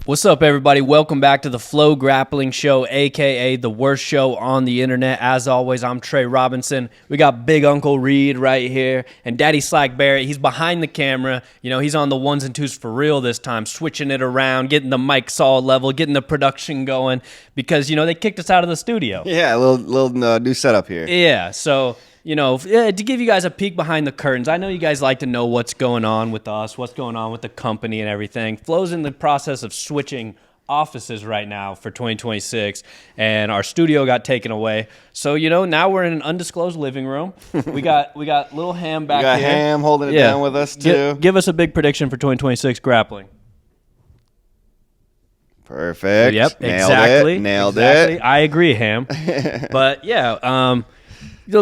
What's up, everybody? Welcome back to the FloGrappling Show, a.k.a. the worst show on the internet. As always, I'm Trey Robinson. We got Big Uncle Reed right here, and Daddy Slack Barrett. He's behind the camera. You know, he's on the ones and twos for real this time, switching it around, getting the mics all level, getting the production going, because, you know, they kicked us out of the studio. Yeah, a little new setup here. Yeah, so... You know, to give you guys a peek behind the curtains, I know you guys like to know what's going on with us, what's going on with the company and everything. Flo's in the process of switching offices right now for 2026, and our studio got taken away. So, you know, now we're in an undisclosed living room. We got little Ham back here. We got Ham holding it down with us, too. Give us a big prediction for 2026 grappling. Perfect. Yep, Nailed it. I agree, Ham. But, yeah,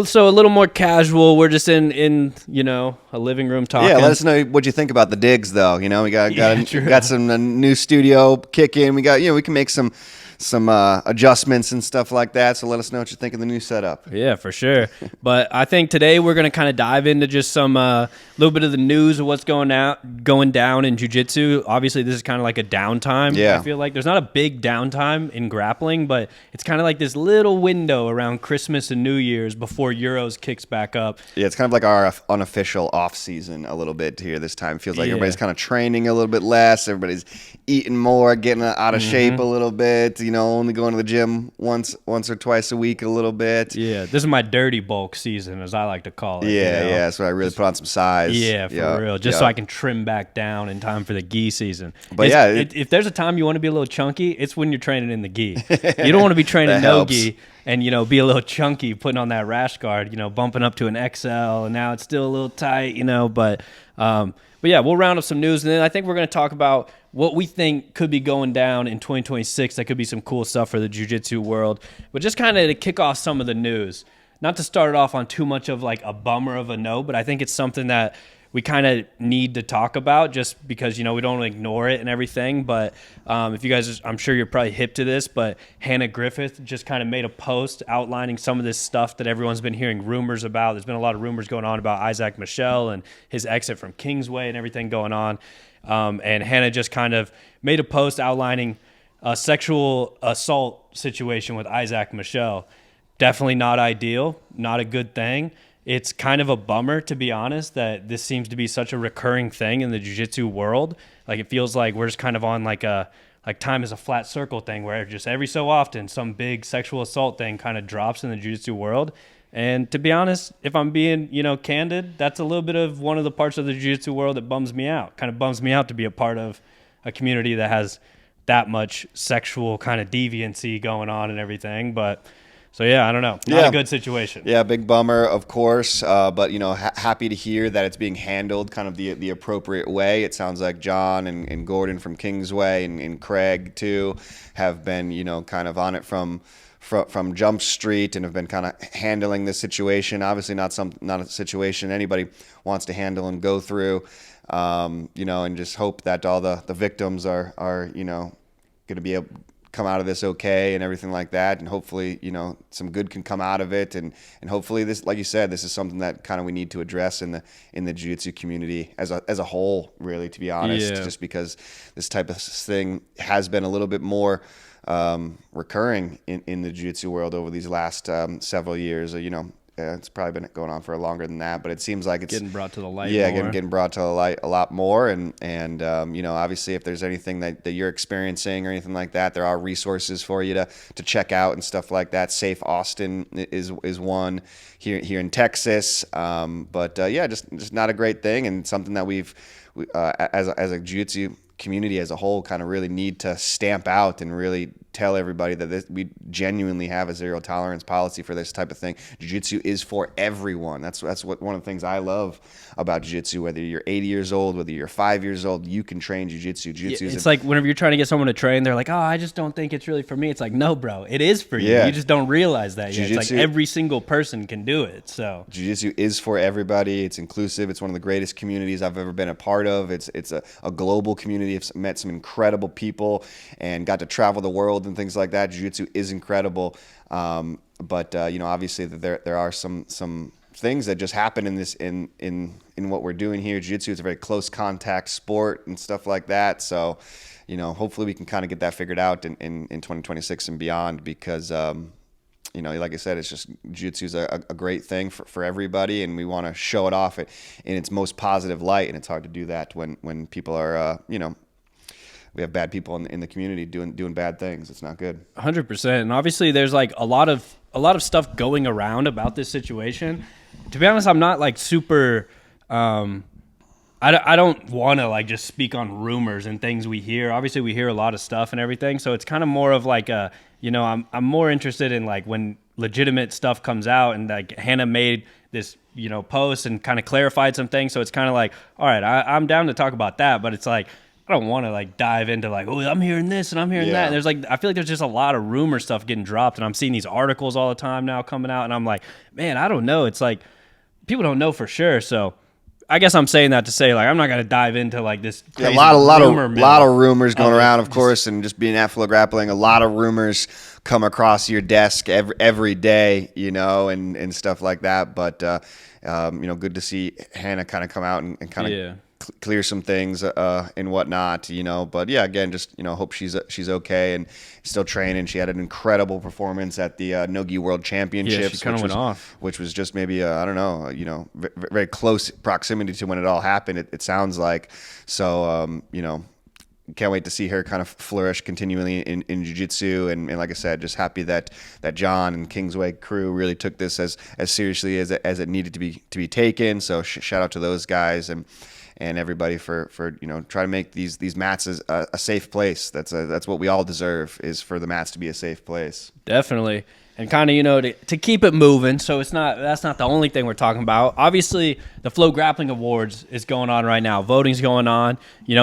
so a little more casual. We're just in you know, a living room talking. Yeah, let us know what you think about the digs, though. You know, we got some new studio kicking. We can make some adjustments and stuff like that. So let us know what you think of the new setup. Yeah, for sure. But I think today we're gonna kind of dive into just some little bit of the news of what's going down in Jiu-Jitsu. Obviously, this is kind of like a downtime. Yeah. I feel like there's not a big downtime in grappling, but it's kind of like this little window around Christmas and New Year's before Euros kicks back up. Yeah, it's kind of like our unofficial off season a little bit here this time. It feels like everybody's kind of training a little bit less. Everybody's eating more, getting out of shape a little bit. You know, only going to the gym once or twice a week a little bit. Yeah, this is my dirty bulk season, as I like to call it. Yeah, you know? yeah. So I really put on some size. Yeah, for real. Just so I can trim back down in time for the gi season. But if there's a time you want to be a little chunky, it's when you're training in the gi. You don't want to be training no gi and, you know, be a little chunky, putting on that rash guard, you know, bumping up to an XL, and now it's still a little tight, you know. But yeah, we'll round up some news, and then I think we're going to talk about what we think could be going down in 2026. That could be some cool stuff for the jiu-jitsu world. But just kind of to kick off some of the news, not to start it off on too much of like a bummer of a note, but I think it's something that we kind of need to talk about just because, you know, we don't ignore it and everything. But if you guys, I'm sure you're probably hip to this, but Hannah Griffith just kind of made a post outlining some of this stuff that everyone's been hearing rumors about. There's been a lot of rumors going on about Izaak Michelle and his exit from Kingsway and everything going on. And Hannah just kind of made a post outlining a sexual assault situation with Izaak Michelle. Definitely not ideal, not a good thing. It's kind of a bummer, to be honest, that this seems to be such a recurring thing in the jiu-jitsu world. Like, it feels like we're just kind of on like time is a flat circle thing where just every so often some big sexual assault thing kind of drops in the jiu-jitsu world. And to be honest, if I'm being, you know, candid, that's a little bit of one of the parts of the jiu-jitsu world that bums me out. Kind of bums me out to be a part of a community that has that much sexual kind of deviancy going on and everything. But so, yeah, I don't know. Not a good situation. Yeah, big bummer, of course. But, you know, happy to hear that it's being handled kind of the appropriate way. It sounds like John and Gordon from Kingsway and Craig, too, have been, you know, kind of on it from Jump Street and have been kind of handling this situation. Obviously not a situation anybody wants to handle and go through, you know, and just hope that all the victims are, you know, going to be able come out of this okay and everything like that, and hopefully, you know, some good can come out of it, and hopefully this, like you said, this is something that kind of we need to address in the jiu-jitsu community as a whole, really, to be honest, just because this type of thing has been a little bit more recurring in the jiu-jitsu world over these last several years. You know, it's probably been going on for longer than that, but it seems like it's getting brought to the light. Yeah, getting brought to the light a lot more. And you know, obviously, if there's anything that you're experiencing or anything like that, there are resources for you to check out and stuff like that. Safe Austin is one here in Texas. But yeah, just not a great thing, and something that we as a jiu-jitsu community as a whole kind of really need to stamp out and really tell everybody that we genuinely have a zero tolerance policy for this type of thing. Jiu-jitsu is for everyone. That's what one of the things I love about jiu-jitsu. Whether you're 80 years old, whether you're 5 years old, you can train jiu-jitsu. It's like whenever you're trying to get someone to train, they're like, "Oh, I just don't think it's really for me." It's like, no, bro, it is for you. You just don't realize that yet. It's like every single person can do it. So jiu-jitsu is for everybody. It's inclusive. It's one of the greatest communities I've ever been a part of. It's a global community. I've met some incredible people and got to travel the world and things like that. Jiu-jitsu is incredible. But you know, obviously there are some things that just happen in this in what we're doing here. Jiu-Jitsu is a very close contact sport and stuff like that. So, hopefully we can kind of get that figured out in 2026 and beyond, because like I said, it's just Jiu-Jitsu is a great thing for everybody, and we want to show it off in its most positive light. And it's hard to do that when people are, we have bad people in the community doing bad things. It's not good. 100%. And obviously there's like a lot of stuff going around about this situation. To be honest, I'm not like super, I don't want to like just speak on rumors and things we hear. Obviously we hear a lot of stuff and everything. So it's kind of more of like I'm more interested in like when legitimate stuff comes out, and like Hannah made this, post and kind of clarified some things. So it's kind of like, all right, I'm down to talk about that, but it's like, I don't want to like dive into like, oh, I'm hearing this and I'm hearing that. And there's like, I feel like there's just a lot of rumor stuff getting dropped, and I'm seeing these articles all the time now coming out, and I'm like, man, I don't know. It's like people don't know for sure. So I guess I'm saying that to say like I'm not gonna dive into like this crazy a lot of rumors going around, of course, and just being at FloGrappling, a lot of rumors come across your desk every day, and stuff like that. But good to see Hannah kind of come out and kind of clear some things and whatnot, But yeah, again, just hope she's okay and still training. She had an incredible performance at the Nogi World Championships. Yeah, she kind of went off, which was just maybe I don't know, very close proximity to when it all happened. It sounds like. So can't wait to see her kind of flourish continually in jiu-jitsu. And like I said, just happy that John and Kingsway crew really took this as seriously as it needed to be taken. So shout out to those guys and everybody for trying to make these mats a safe place. That's what we all deserve, is for the mats to be a safe place. Definitely. And kind of, to keep it moving, so that's not the only thing we're talking about. Obviously, the FloGrappling Awards is going on right now. Voting's going on.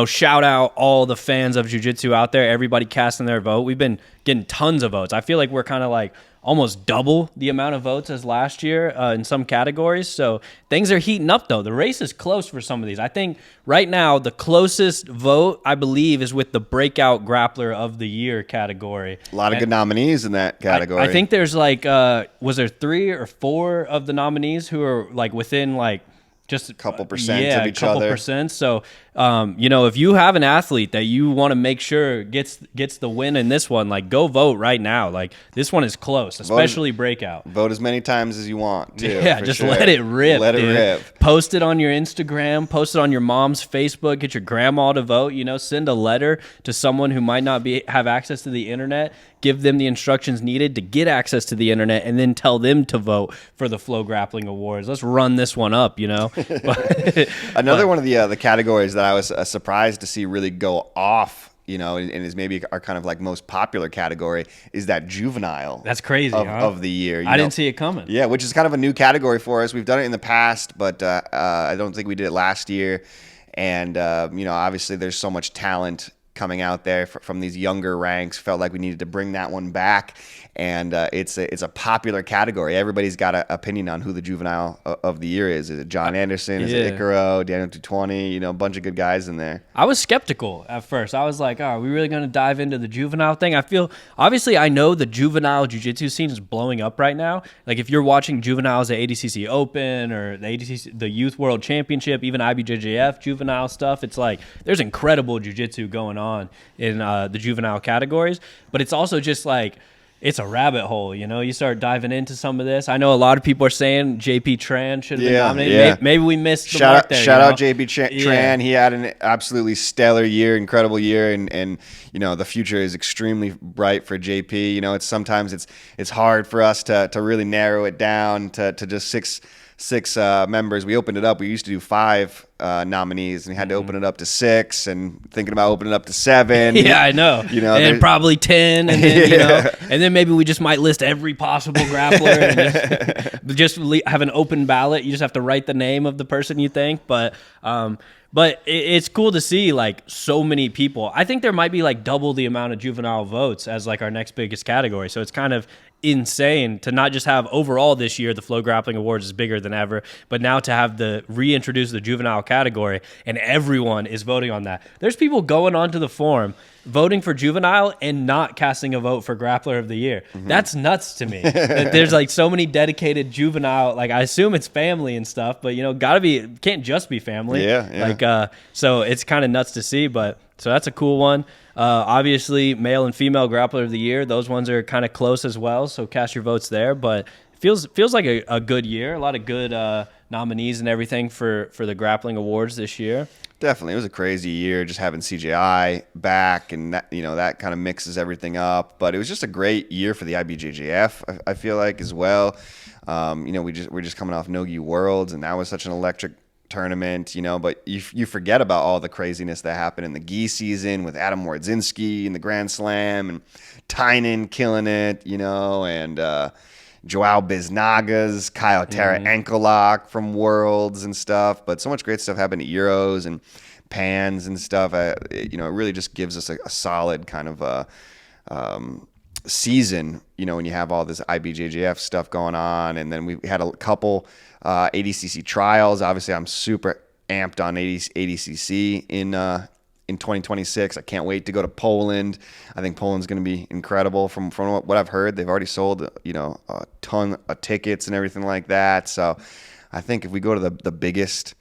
Shout out all the fans of jiu-jitsu out there, everybody casting their vote. We've been getting tons of votes. I feel like we're kind of like almost double the amount of votes as last year in some categories. So things are heating up, though. The race is close for some of these. I think right now the closest vote, I believe, is with the Breakout Grappler of the Year category. A lot of good nominees in that category. I think there's like, was there 3 or 4 of the nominees who are like within like just a couple percent of each other. Percent. So, if you have an athlete that you want to make sure gets the win in this one, like go vote right now. Like this one is close, especially Breakout. Vote as many times as you want too. Yeah, just let it rip. Let it rip. Post it on your Instagram, post it on your mom's Facebook, get your grandma to vote, send a letter to someone who might not have access to the internet. Give them the instructions needed to get access to the internet, and then tell them to vote for the FloGrappling Awards. Let's run this one up, Another one of the categories that I was surprised to see really go off, and is maybe our kind of like most popular category, is that juvenile. That's crazy of the year. I didn't see it coming. Yeah, which is kind of a new category for us. We've done it in the past, but I don't think we did it last year. And obviously there's so much talent coming out there from these younger ranks. Felt like we needed to bring that one back, and it's a popular category. Everybody's got an opinion on who the juvenile of the year is. Is it John Anderson? Is it Icaro? Daniel 220? A bunch of good guys in there. I was skeptical at first. I was like, oh, are we really going to dive into the juvenile thing? Obviously I know the juvenile jiu-jitsu scene is blowing up right now. Like if you're watching juveniles at ADCC Open or the Youth World Championship, even IBJJF juvenile stuff, it's like there's incredible jiu-jitsu going on in the juvenile categories, but it's also just like it's a rabbit hole. You start diving into some of this. I know a lot of people are saying JP Tran should have been nominated. Yeah. Maybe we missed the mark there. Shout out JP Tran. He had an absolutely stellar year, incredible year, and the future is extremely bright for JP. It's sometimes it's hard for us to really narrow it down to just six members. We opened it up. We used to do 5 nominees, and we had to open it up to 6, and thinking about opening it up to 7. Yeah, I know. And probably 10, and then and then maybe we just might list every possible grappler and just have an open ballot. You just have to write the name of the person you think, but it's cool to see like so many people. I think there might be like double the amount of juvenile votes as like our next biggest category. So it's kind of insane to not just have overall this year the FloGrappling Awards is bigger than ever, but now to have reintroduce the juvenile category and everyone is voting on that. There's people going onto the forum voting for juvenile and not casting a vote for grappler of the year. That's nuts to me. That there's like so many dedicated juvenile, like I assume it's family and stuff, but can't just be family. Yeah. So it's kind of nuts to see, but so that's a cool one. Obviously male and female grappler of the year, those ones are kind of close as well. So cast your votes there, but feels like a good year. A lot of good nominees and everything for the grappling awards this year. Definitely. It was a crazy year just having CJI back, and that kind of mixes everything up. But it was just a great year for the IBJJF, I feel like, as well. We're just coming off Nogi Worlds, and that was such an electric tournament, but you forget about all the craziness that happened in the gi season with Adam Wardzinski in the Grand Slam and Tynan killing it, and Joao Biznagas, Kyle Tara ankle lock from Worlds and stuff. But so much great stuff happened at Euros and Pans and stuff. It really just gives us a solid kind of season, when you have all this IBJJF stuff going on. And then we had a couple ADCC trials. Obviously, I'm super amped on ADCC in 2026. I can't wait to go to Poland. I think Poland's going to be incredible. From what I've heard, they've already sold a ton of tickets and everything like that. So I think if we go to the biggest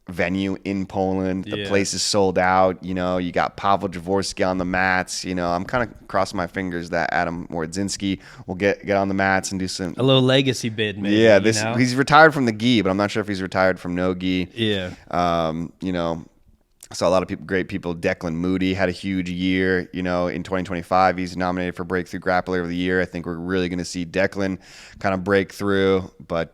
venue in Poland, the place is sold out. You got Pavel Jaworski on the mats. I'm kind of crossing my fingers that Adam Wardzinski will get on the mats and do a little legacy bid, maybe. Yeah, he's retired from the gi, but I'm not sure if he's retired from no gi. Yeah. I saw a lot of great people. Declan Moody had a huge year. In 2025, he's nominated for Breakthrough Grappler of the Year. I think we're really going to see Declan kind of break through. But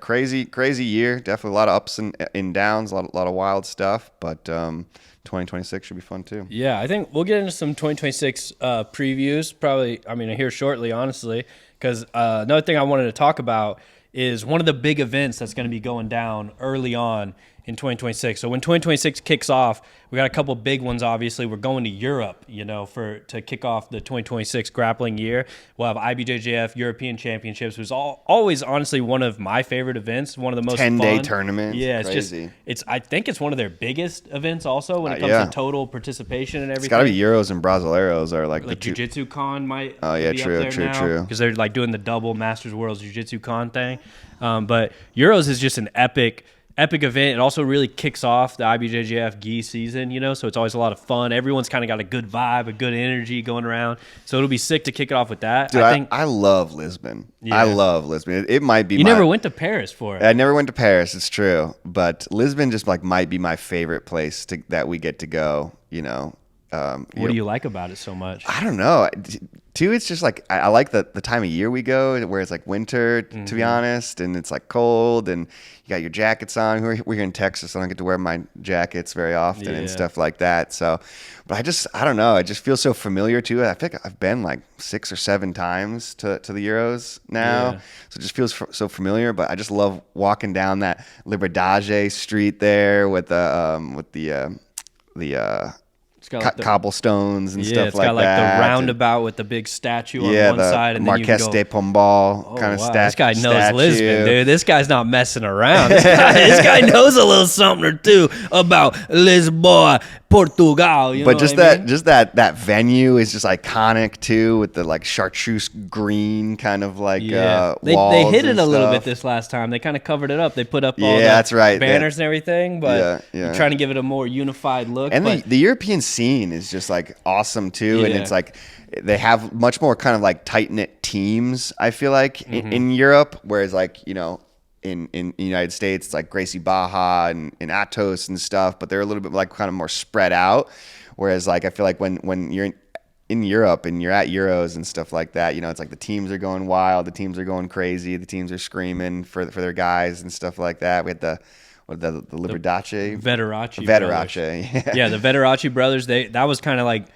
crazy year. Definitely a lot of ups and downs, a lot of wild stuff. But 2026 should be fun too. Yeah, I think we'll get into some 2026 previews. Probably, here shortly, honestly, because another thing I wanted to talk about is one of the big events that's going to be going down early on in 2026. So when 2026 kicks off, we got a couple big ones. Obviously, we're going to Europe, to kick off the 2026 grappling year. We'll have IBJJF European Championships, which is always honestly one of my favorite events. One of the most 10-day tournament. Yeah, it's crazy. I think it's one of their biggest events also when it comes to total participation and everything. It's got to be Euros and Brasileiros are like the Jiu-Jitsu Con might. Oh yeah, be true, up there true. Because they're like doing the double Masters Worlds Jiu-Jitsu Con thing. But Euros is just an epic event. It also really kicks off the IBJJF gi season, so it's always a lot of fun. Everyone's kind of got a good vibe, a good energy going around. So it'll be sick to kick it off with that. Dude, I love Lisbon. Yeah. I love Lisbon. It might be. You never went to Paris for it. I never went to Paris. It's true, but Lisbon just might be my favorite place that we get to go. What do you like about it so much? I don't know. Too, it's just like I like the time of year we go, where it's like winter, to be honest, and it's like cold, and you got your jackets on. We're here in Texas, so I don't get to wear my jackets very often and stuff like that. So, but I don't know. It just feels so familiar to it. I think I've been like 6 or 7 times to the Euros now, so it just feels so familiar. But I just love walking down that Liberdade street there with the cobblestones and stuff like that. Yeah, it's got like the roundabout with the big statue on one side. And Marqués then you can de Pombal kind of statue. This guy knows Lisbon, dude. This guy's not messing around. This guy knows a little something or two about Lisboa, Portugal. But that venue is just iconic too, with the like chartreuse green kind of like walls. They hit it a little bit this last time. They kind of covered it up. They put up all the banners and everything, but trying to give it a more unified look. And the European scene is just like awesome too, and it's like they have much more kind of like tight knit teams. I feel like in Europe, whereas like in the United States, it's like Gracie Baja and Atos and stuff, but they're a little bit like kind of more spread out. Whereas like I feel like when you're in Europe and you're at Euros and stuff like that, it's like the teams are going wild, the teams are going crazy, the teams are screaming for their guys and stuff like that. We had the Liberdade? Veterace. Yeah, the Veterace brothers, that was kind of like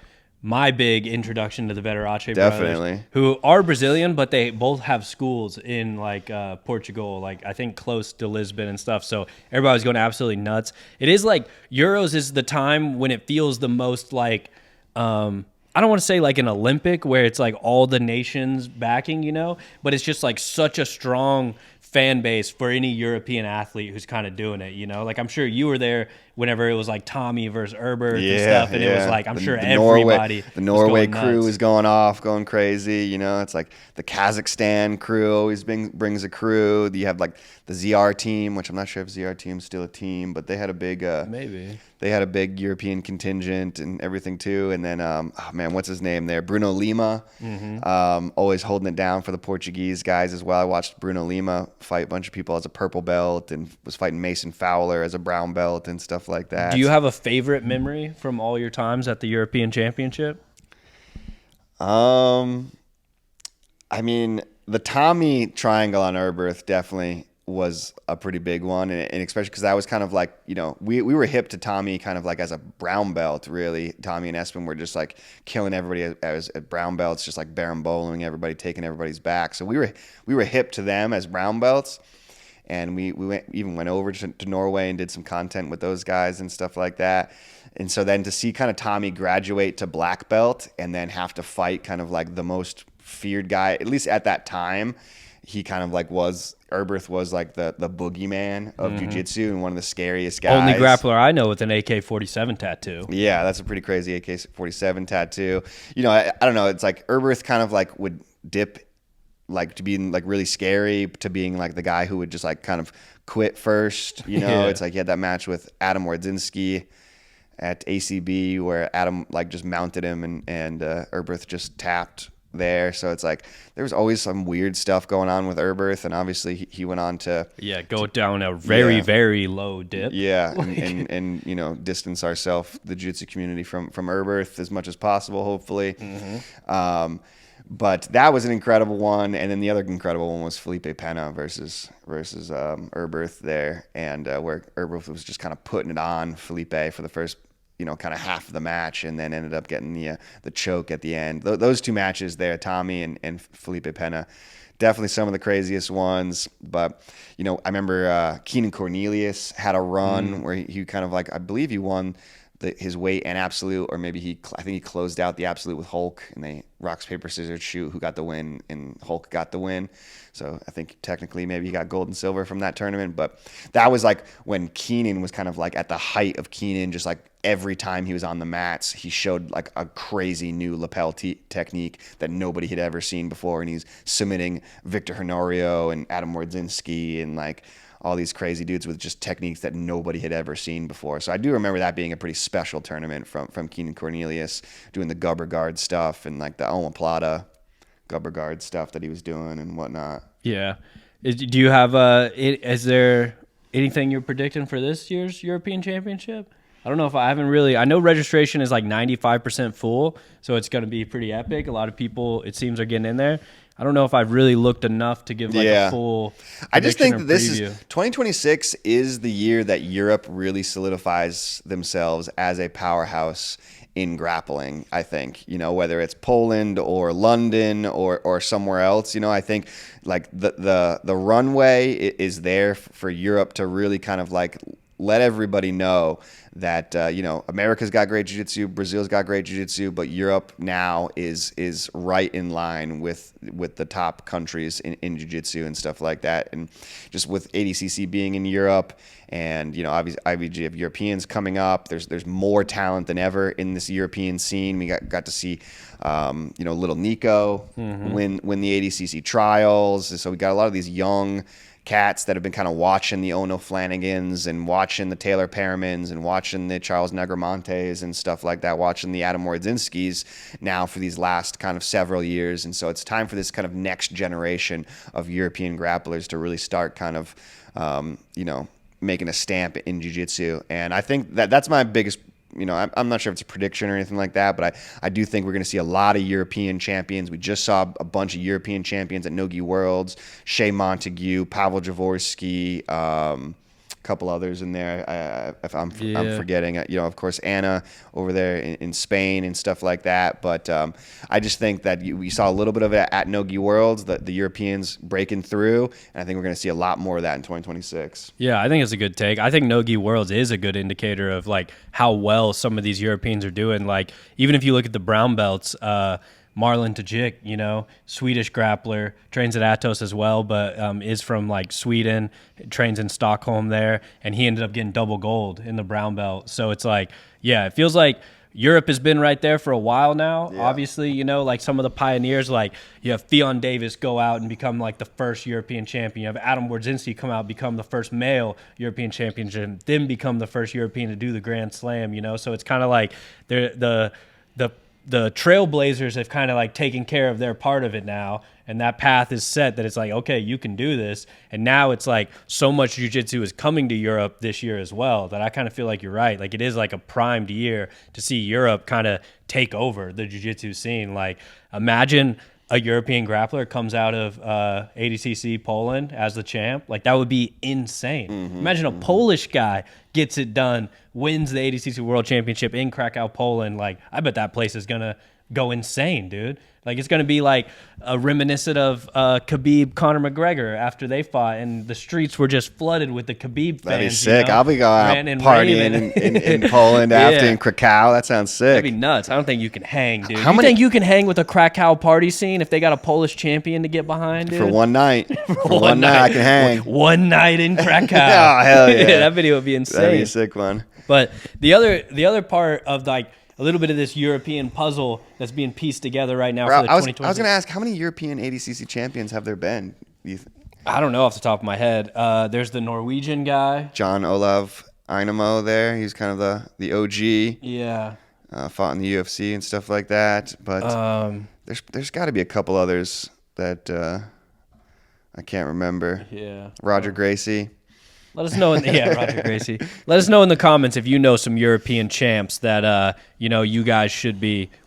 my big introduction to the Veterace brothers, who are Brazilian, but they both have schools in like Portugal, like I think close to Lisbon and stuff. So everybody was going absolutely nuts. It is like Euros is the time when it feels the most like I don't want to say like an Olympic where it's like all the nations backing, but it's just like such a strong fan base for any European athlete who's kind of doing it, Like I'm sure you were there whenever it was like Tommy versus Herbert and stuff, and it was like, I'm sure everybody the Norway was going crew nuts. is going off, going crazy. You know, it's like the Kazakhstan crew always brings a crew. You have like the ZR team, which I'm not sure if ZR team's still a team, but they had a big Maybe. They had a big European contingent and everything too. And then, oh man, what's his name there? Bruno Lima, always holding it down for the Portuguese guys as well. I watched Bruno Lima fight a bunch of people as a purple belt and was fighting Mason Fowler as a brown belt and stuff like that. Do you have a favorite memory from all your times at the European Championship? I mean, the Tommy triangle on Erberth definitely was a pretty big one, and especially because I was kind of like, you know, we were hip to Tommy kind of like as a brown belt, really. Tommy and Espen were just like killing everybody as brown belts, just like berimboloing everybody, taking everybody's back. So we were hip to them as brown belts, and we went over to Norway and did some content with those guys and stuff like that. And so then to see kind of Tommy graduate to black belt and then have to fight kind of like the most feared guy, at least at that time, he kind of like Erberth was like the boogeyman of jiu-jitsu and one of the scariest guys. Only grappler I know with an AK-47 tattoo. Yeah, that's a pretty crazy AK-47 tattoo. You know, I don't know. It's like Erberth kind of like would dip like to being like really scary to being like the guy who would just like kind of quit first. You know, It's like he had that match with Adam Wardzinski at ACB where Adam like just mounted him and Erberth just tapped there. So it's like there was always some weird stuff going on with Erberth, and obviously he went on to go down a very low dip. And you know, distance ourselves, the jiu-jitsu community, from Erberth as much as possible, hopefully. But that was an incredible one, and then the other incredible one was Felipe Pena versus Erberth there, and where Erberth was just kind of putting it on Felipe for the first, you know, kind of half of the match, and then ended up getting the choke at the end. Those two matches there, Tommy and Felipe Pena, definitely some of the craziest ones. But, you know, I remember Keenan Cornelius had a run where he kind of like, I believe he won his weight and absolute, or maybe I think he closed out the absolute with Hulk, and they rocks, paper, scissors, shoot who got the win, and Hulk got the win. So I think technically maybe he got gold and silver from that tournament. But that was like when Keenan was kind of like at the height of Keenan, just like every time he was on the mats, he showed like a crazy new lapel technique that nobody had ever seen before. And he's submitting Victor Honorio and Adam Wardzinski and like all these crazy dudes with just techniques that nobody had ever seen before. So I do remember that being a pretty special tournament from Keenan Cornelius, doing the Gubber guard stuff and like the omoplata Gubber guard stuff that he was doing and whatnot. Yeah. Do you have is there anything you're predicting for this year's European Championship? I don't know if I know registration is like 95% full, so it's going to be pretty epic. A lot of people, it seems, are getting in there. I don't know if I've really looked enough to give like a full I just think that this preview. is 2026 is the year that Europe really solidifies themselves as a powerhouse in grappling. I think, you know, whether it's Poland or London or somewhere else, you know, I think like the runway is there for Europe to really kind of like let everybody know that, you know, America's got great jiu-jitsu, Brazil's got great jiu-jitsu, but Europe now is right in line with the top countries in jiu-jitsu and stuff like that. And just with ADCC being in Europe and, you know, obviously IBJJF Europeans coming up, there's more talent than ever in this European scene. We got to see, you know, little Nico win the ADCC trials. So we got a lot of these young cats that have been kind of watching the Ono Flanagans and watching the Taylor Perrimans and watching the Charles Negromontes and stuff like that, watching the Adam Wardzinskis now for these last kind of several years. And so it's time for this kind of next generation of European grapplers to really start kind of, you know, making a stamp in jiu-jitsu. And I think that's my biggest, you know, I'm not sure if it's a prediction or anything like that, but I do think we're going to see a lot of European champions. We just saw a bunch of European champions at Nogi Worlds, Shea Montague, Pavel Javorsky, a couple others in there. If I'm forgetting, you know, of course, Anna over there in Spain and stuff like that. But I just think that we saw a little bit of it at Nogi Worlds, the Europeans breaking through, and I think we're going to see a lot more of that in 2026. Yeah, I think it's a good take. I think Nogi Worlds is a good indicator of like how well some of these Europeans are doing. Like even if you look at the brown belts, Marlon Tajik, you know, Swedish grappler, trains at Atos as well, but is from like Sweden, trains in Stockholm there, and he ended up getting double gold in the brown belt. So it's like, yeah, it feels like Europe has been right there for a while now. Yeah. Obviously, you know, like some of the pioneers, like you have Theon Davis go out and become like the first European champion. You have Adam Wardzinski come out, become the first male European champion, then become the first European to do the Grand Slam, you know? So it's kind of like the Trailblazers have kind of like taken care of their part of it now, and that path is set that it's like, okay, you can do this. And now it's like so much jiu-jitsu is coming to Europe this year as well that I kind of feel like you're right. Like it is like a primed year to see Europe kind of take over the jiu-jitsu scene. Like imagine a European grappler comes out of ADCC Poland as the champ. Like that would be insane. Imagine a Polish guy gets it done, wins the ADCC World Championship in Krakow, Poland. Like I bet that place is going to go insane, dude. Like it's going to be like a reminiscent of Khabib, Conor McGregor after they fought, and the streets were just flooded with the Khabib fans. That'd be sick. You know? I'll be going out partying in Poland after in Krakow. That sounds sick. That'd be nuts. I don't think you can hang, dude. You think you can hang with a Krakow party scene if they got a Polish champion to get behind, dude? For one night. For one night I can hang. One night in Krakow. Oh, hell yeah. That video would be insane. That'd be a sick one. But the other part of like a little bit of this European puzzle that's being pieced together right now for the 2020. I was going to ask, how many European ADCC champions have there been? I don't know off the top of my head. There's the Norwegian guy. John Olav Einamo there. He's kind of the OG. Yeah. Fought in the UFC and stuff like that. But there's got to be a couple others that I can't remember. Yeah. Roger Gracie. Let us know Roger Gracie. Let us know in the comments if you know some European champs that you know you guys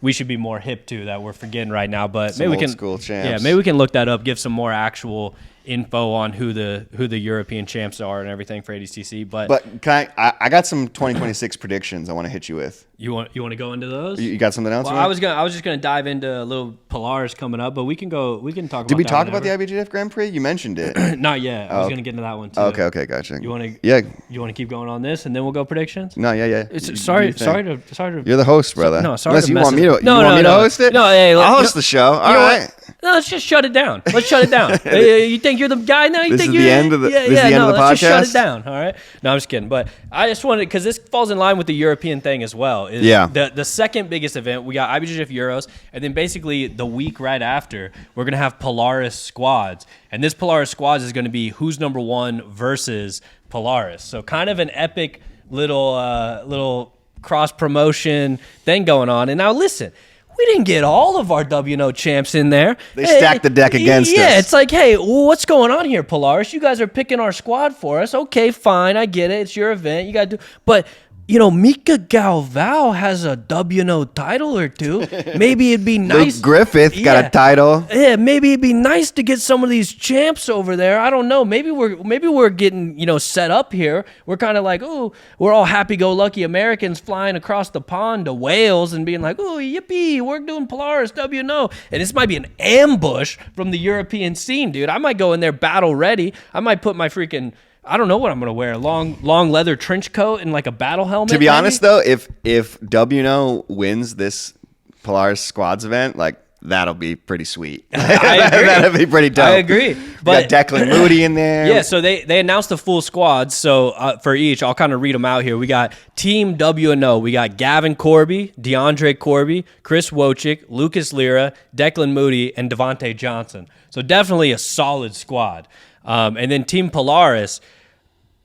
we should be more hip to that we're forgetting right now. But some maybe we can school champs. Yeah, maybe we can look that up, give some more actual info on who the European champs are and everything for ADCC. But can I got some 2026 predictions I want to hit you with. You want to go into those? You got something else? Well, I was just gonna dive into a little Polaris coming up, but we can talk about. Did we talk about the IBJJF Grand Prix? You mentioned it. Not yet. I was gonna get into that one too. Okay, gotcha. You want to? Yeah. You want to keep going on this, and then we'll go predictions? No, yeah. Sorry to. You're the host, brother. No, sorry. Unless to you want me to. No, you want me to host it? No, hey, I'll host the show. All right. No, let's just shut it down. Let's shut it down. You think you're the guy now? This is the end of the podcast? Let's just shut it down, all right? No, I'm just kidding. But I just wanted, because this falls in line with the European thing as well. The second biggest event, we got IBJJF Euros, and then basically the week right after, we're going to have Polaris squads. And this Polaris squads is going to be who's number one versus Polaris. So kind of an epic little cross-promotion thing going on. And now listen, we didn't get all of our WNO champs in there. They stacked the deck against us. Yeah, it's like, hey, what's going on here, Polaris? You guys are picking our squad for us. Okay, fine, I get it. It's your event. You got to do. But, you know, Mika Galvao has a WNO title or two. Maybe it'd be nice. Luke Griffith got a title. Yeah, maybe it'd be nice to get some of these champs over there. I don't know. Maybe we're getting, you know, set up here. We're kind of like, oh, we're all happy-go-lucky Americans flying across the pond to Wales and being like, oh, yippee, we're doing Polaris WNO. And this might be an ambush from the European scene, dude. I might go in there battle ready. I might put my freaking, I don't know what I'm going to wear. Long leather trench coat and like a battle helmet. To be honest, though, if WNO wins this Polaris Squads event, like, that'll be pretty sweet. I agree. That'll be pretty dope. I agree. But got Declan Moody in there. Yeah, so they announced the full squads. So for each, I'll kind of read them out here. We got Team WNO. We got Gavin Corby, DeAndre Corby, Chris Wojcik, Lucas Lira, Declan Moody, and Devontae Johnson. So definitely a solid squad. And then Team Polaris,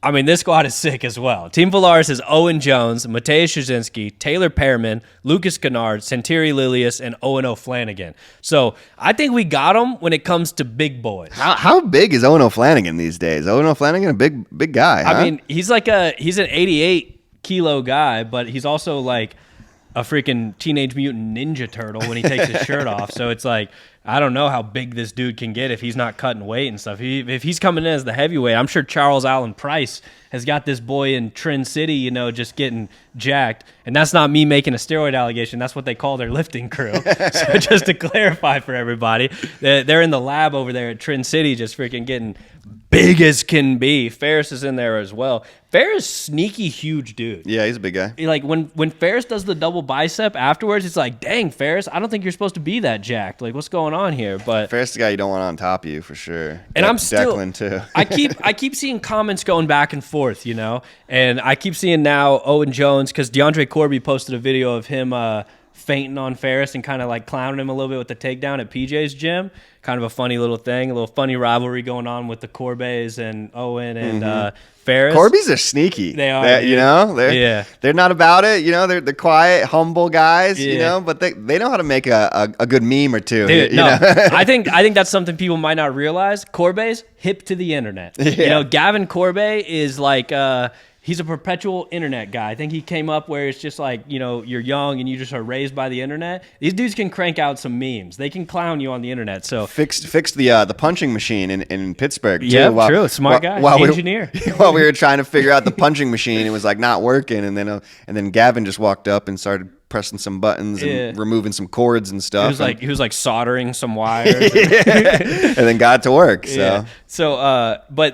I mean, this squad is sick as well. Team Polaris is Owen Jones, Mateusz Szynski, Taylor Pearman, Lucas Kennard, Santeri Lilius, and Owen O'Flanagan. So I think we got them when it comes to big boys. How big is Owen O'Flanagan these days? Owen O'Flanagan, a big guy, huh? I mean, he's an 88-kilo guy, but he's also like a freaking Teenage Mutant Ninja Turtle when he takes his shirt off. So it's like, I don't know how big this dude can get if he's not cutting weight and stuff. If he's coming in as the heavyweight, I'm sure Charles Allen Price has got this boy in Trin City, you know, just getting jacked. And that's not me making a steroid allegation. That's what they call their lifting crew. So just to clarify for everybody, they're in the lab over there at Trin City just freaking getting big as can be. Ferris is in there as well. Ferris, sneaky huge dude. Yeah, he's a big guy. Like when Ferris does the double bicep afterwards, it's like, dang, Ferris, I don't think you're supposed to be that jacked. Like, what's going on here? But Ferris is the guy you don't want on top of you for sure. And I'm still Declan too. I keep seeing comments going back and forth, and I keep seeing now Owen Jones, because DeAndre Corby posted a video of him fainting on Ferris and kind of like clowning him a little bit with the takedown at PJ's gym. Kind of a funny little thing, a little funny rivalry going on with the Corbets and Owen and Ferris. Corbies are sneaky. They are. They're not about it. They're quiet, humble guys. But they know how to make a good meme or two. Dude, I think that's something people might not realize. Corbet's hip to the internet. Yeah. Gavin Corbet is like he's a perpetual internet guy. I think he came up where it's just like, you're young and you just are raised by the internet. These dudes can crank out some memes. They can clown you on the internet. So fixed the punching machine in Pittsburgh too. Yeah, true. Smart guy. Engineer. While we were trying to figure out the punching machine, it was like not working, and then Gavin just walked up and started pressing some buttons and removing some cords and stuff. He was like soldering some wires. And then got to work. So. Yeah.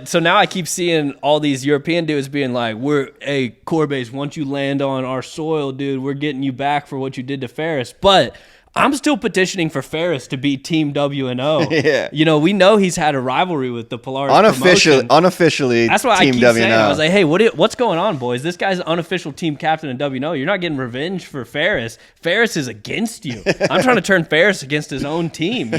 So now I keep seeing all these European dudes being like, Corbase, once you land on our soil, dude, we're getting you back for what you did to Ferris. But I'm still petitioning for Ferris to be Team W&O. Yeah. We know he's had a rivalry with the Polaris unofficially. That's why Team I keep W&O. saying. I was like, hey, what's going on, boys? This guy's unofficial team captain in W&O. You're not getting revenge for Ferris. Ferris is against you. I'm trying to turn Ferris against his own team.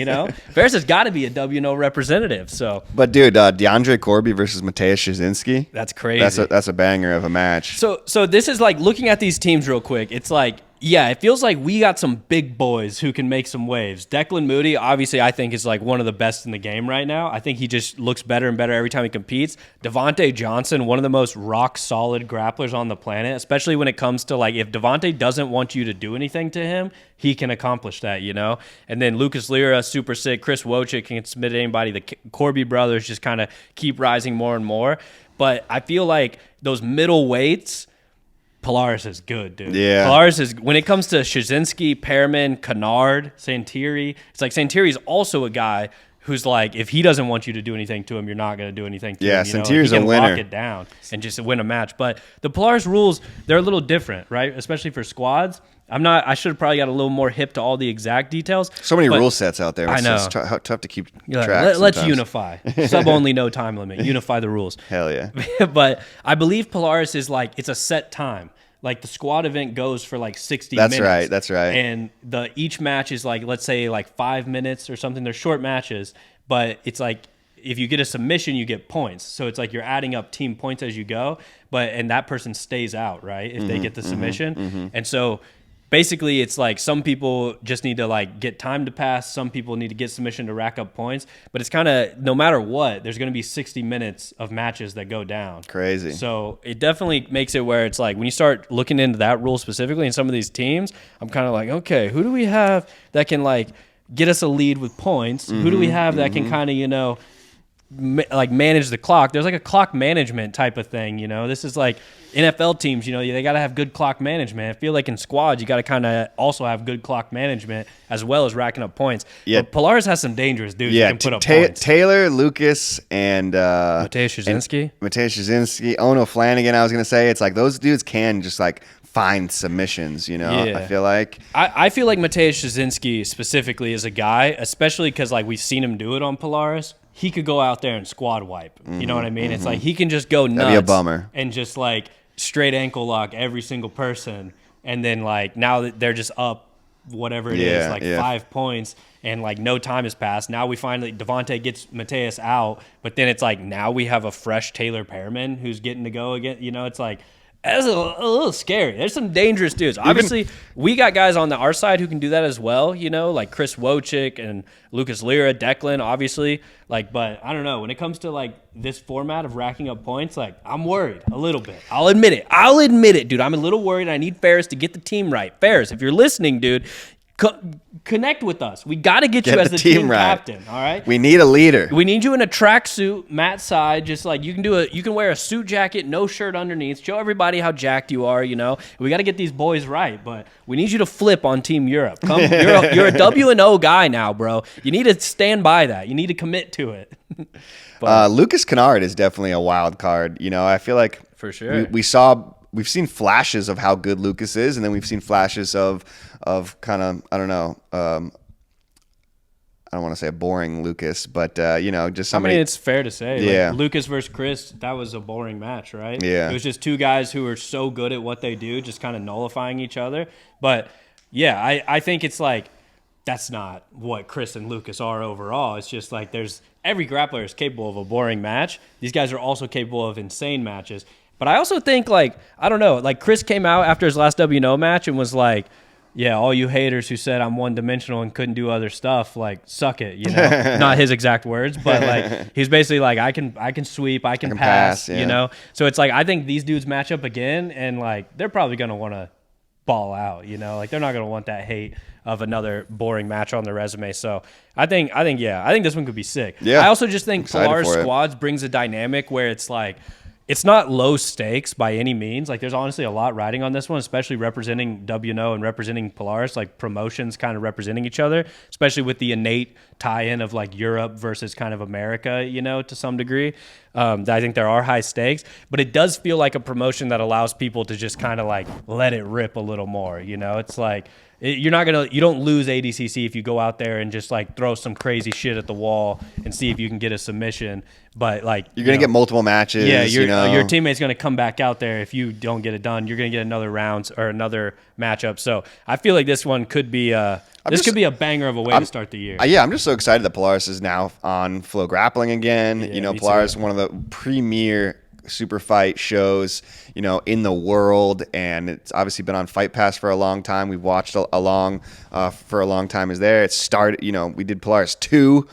Ferris has got to be a W&O representative. So, but dude, DeAndre Corby versus Mateusz Szczynski. That's crazy. That's a banger of a match. So this is like looking at these teams real quick. It's like, yeah, it feels like we got some big boys who can make some waves. Declan Moody, obviously, I think is like one of the best in the game right now. I think he just looks better and better every time he competes. Devontae Johnson, one of the most rock-solid grapplers on the planet, especially when it comes to like if Devontae doesn't want you to do anything to him, he can accomplish that, And then Lucas Lira, super sick. Chris Wojcik can submit anybody. The Corby brothers just kind of keep rising more and more. But I feel like those middle weights, Polaris is good, dude. Yeah. Polaris is, when it comes to Szczynski, Pearman, Kennard, Santiri, it's like Santiri's also a guy who's like, if he doesn't want you to do anything to him, you're not going to do anything to him. Yeah, Santiri's a winner. He can lock it down and just win a match. But the Polaris rules, they're a little different, right? Especially for squads. I should have probably got a little more hip to all the exact details. So many rule sets out there. I know. It's tough to keep track. Let's unify. Sub only, no time limit. Unify the rules. Hell yeah. But I believe Polaris is like, it's a set time. Like the squad event goes for like 60 minutes. That's right. And each match is like, let's say like 5 minutes or something. They're short matches, but it's like if you get a submission, you get points. So it's like you're adding up team points as you go, and that person stays out, right? If they get the submission. And so basically it's like some people just need to like get time to pass. Some people need to get submission to rack up points, but it's kind of no matter what, there's going to be 60 minutes of matches that go down. Crazy. So it definitely makes it where it's like when you start looking into that rule specifically in some of these teams, I'm kind of like, okay, who do we have that can like get us a lead with points? Who do we have that can kind of, like manage the clock? There's like a clock management type of thing, This is like NFL teams, they got to have good clock management. I feel like in squads, you got to kind of also have good clock management as well as racking up points. Yeah. But Polaris has some dangerous dudes who can put up points. Taylor, Lucas, and Mateusz Szczynski. Ono Flanagan, I was going to say. It's like those dudes can just like find submissions, Yeah. I feel like. I feel like Mateusz Szczynski specifically is a guy, especially because like we've seen him do it on Polaris. He could go out there and squad wipe. You know what I mean? It's like he can just go nuts. That'd be a bummer. And just like straight ankle lock every single person. And then like now that they're just up whatever it is, like 5 points, and like no time has passed. Now we finally, Devontae gets Mateus out, but then it's like now we have a fresh Taylor Pearman who's getting to go again. It's like, that's a little scary. There's some dangerous dudes. Obviously, we got guys on our side who can do that as well, like Chris Wojcik and Lucas Lira, Declan, obviously. But I don't know. When it comes to like this format of racking up points, like I'm worried a little bit. I'll admit it, dude. I'm a little worried. I need Ferris to get the team right. Ferris, if you're listening, dude, Connect with us. We got to get you Get as the the team team right. captain. All right. We need a leader. We need you in a tracksuit, mat side, just like you can wear a suit jacket, no shirt underneath. Show everybody how jacked you are. We got to get these boys right, but we need you to flip on Team Europe. You're a W&O guy now, bro. You need to stand by that. You need to commit to it. Lucas Kennard is definitely a wild card. I feel like for sure we've seen flashes of how good Lucas is, and then we've seen flashes of kind of, I don't know, I don't want to say a boring Lucas, but just somebody. I mean, it's fair to say. Yeah. Like Lucas versus Chris, that was a boring match, right? Yeah. It was just two guys who are so good at what they do, just kind of nullifying each other. But yeah, I think it's like that's not what Chris and Lucas are overall. It's just like every grappler is capable of a boring match. These guys are also capable of insane matches. But I also think, like, I don't know, like Chris came out after his last WNO match and was like, yeah, all you haters who said I'm one-dimensional and couldn't do other stuff, like, suck it, Not his exact words, but, like, he's basically like, I can sweep, I can pass, yeah. So it's like, I think these dudes match up again, and, like, they're probably going to want to ball out, Like, they're not going to want that hate of another boring match on their resume. So I think this one could be sick. Yeah. I also just think Excited Polaris for it. squads brings a dynamic where it's like, it's not low stakes by any means. Like, there's honestly a lot riding on this one, especially representing WNO and representing Polaris, like promotions kind of representing each other, especially with the innate tie-in of like Europe versus kind of America, to some degree. I think there are high stakes, but it does feel like a promotion that allows people to just kind of like let it rip a little more. It's like, you don't lose ADCC if you go out there and just like throw some crazy shit at the wall and see if you can get a submission. But like You're going to get multiple matches. Yeah, your teammate's going to come back out there if you don't get it done. You're going to get another round or another matchup. So I feel like this one could be could be a banger of a way to start the year. I'm just so excited that Polaris is now on FloGrappling again. Yeah, Polaris is one of the premier super fight shows, in the world, and it's obviously been on Fight Pass for a long time. We've watched along for a long time. Is there? It started, we did Polaris 2